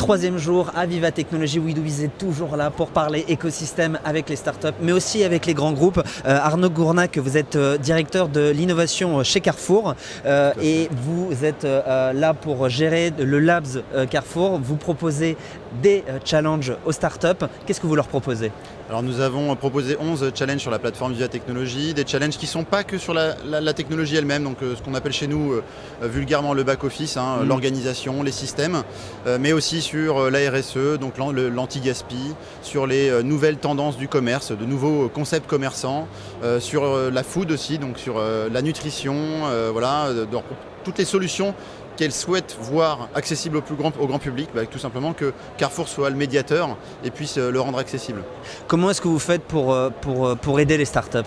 troisième jour à Viva Technologies. WeDoIs est toujours là pour parler écosystème avec les startups, mais aussi avec les grands groupes. Arnaud Gournac, vous êtes directeur de l'innovation chez Carrefour et vous êtes là pour gérer le Labs Carrefour. Vous proposez des challenges aux startups. Qu'est-ce que vous leur proposez ? Alors nous avons proposé 11 challenges sur la plateforme Viva Technologies, des challenges qui ne sont pas que sur la technologie elle-même, donc ce qu'on appelle chez nous vulgairement le back-office, l'organisation, les systèmes, mais aussi sur la RSE, donc l'anti-gaspi, sur les nouvelles tendances du commerce, de nouveaux concepts commerçants, sur la food aussi, donc sur la nutrition, toutes les solutions qu'elle souhaite voir accessible au grand public, tout simplement que Carrefour soit le médiateur et puisse le rendre accessible. Comment est-ce que vous faites pour aider les startups ?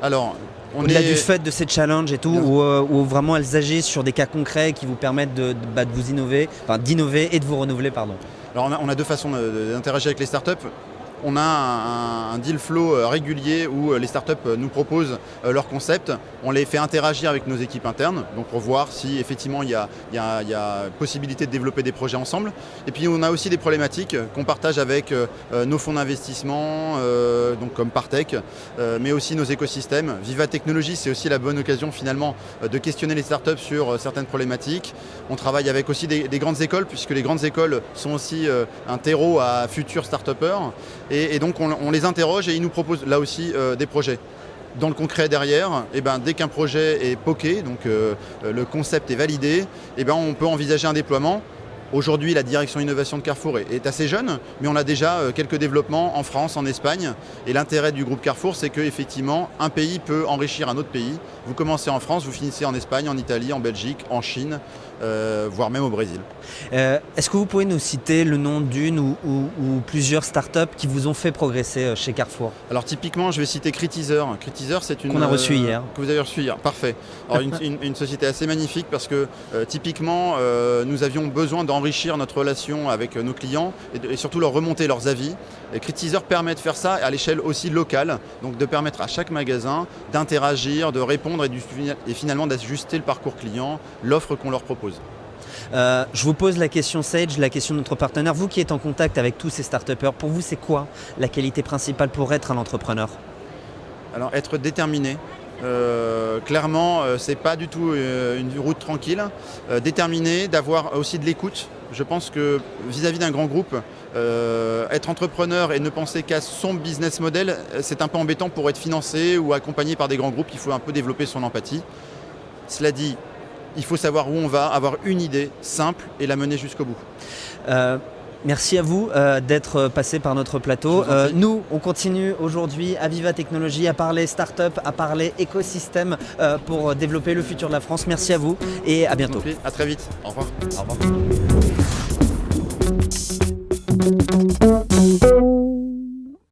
Alors, au-delà du fait de ces challenges et tout, où vraiment elles agissent sur des cas concrets qui vous permettent de vous innover, d'innover et de vous renouveler, pardon. Alors on a deux façons d'interagir avec les startups. On a un deal flow régulier où les startups nous proposent leurs concepts. On les fait interagir avec nos équipes internes, donc pour voir si effectivement il y a possibilité de développer des projets ensemble. Et puis on a aussi des problématiques qu'on partage avec nos fonds d'investissement, donc comme Partech, mais aussi nos écosystèmes. Viva Technologies, c'est aussi la bonne occasion finalement de questionner les startups sur certaines problématiques. On travaille avec aussi des grandes écoles, puisque les grandes écoles sont aussi un terreau à futurs start-upers. Et donc on les interroge et ils nous proposent là aussi des projets. Dans le concret derrière, dès qu'un projet est POC, donc le concept est validé, on peut envisager un déploiement. Aujourd'hui, la direction innovation de Carrefour est assez jeune, mais on a déjà quelques développements en France, en Espagne. Et l'intérêt du groupe Carrefour, c'est qu'effectivement, un pays peut enrichir un autre pays. Vous commencez en France, vous finissez en Espagne, en Italie, en Belgique, en Chine, voire même au Brésil. Est-ce que vous pouvez nous citer le nom d'une ou plusieurs startups qui vous ont fait progresser chez Carrefour ? Alors typiquement, je vais citer Critizer. Critizer, c'est une... Qu'on a reçu hier. Que vous avez reçu hier, parfait. Alors une société assez magnifique parce que typiquement, nous avions besoin d'enrichir notre relation avec nos clients et surtout leur remonter leurs avis. Et Critizer permet de faire ça à l'échelle aussi locale, donc de permettre à chaque magasin d'interagir, de répondre et finalement d'ajuster le parcours client, l'offre qu'on leur propose. Je vous pose la question Sage, la question de notre partenaire. Vous qui êtes en contact avec tous ces start-upers, pour vous c'est quoi la qualité principale pour être un entrepreneur ? Alors être déterminé. Clairement, c'est pas du tout une route tranquille. Déterminé, d'avoir aussi de l'écoute. Je pense que vis-à-vis d'un grand groupe, être entrepreneur et ne penser qu'à son business model, c'est un peu embêtant pour être financé ou accompagné par des grands groupes. Il faut un peu développer son empathie. Cela dit, il faut savoir où on va, avoir une idée simple et la mener jusqu'au bout. Merci à vous d'être passé par notre plateau. Nous, on continue aujourd'hui à Viva Technologies à parler start-up, à parler écosystème pour développer le futur de la France. Merci à vous et à bientôt. À très vite. Au revoir. Au revoir.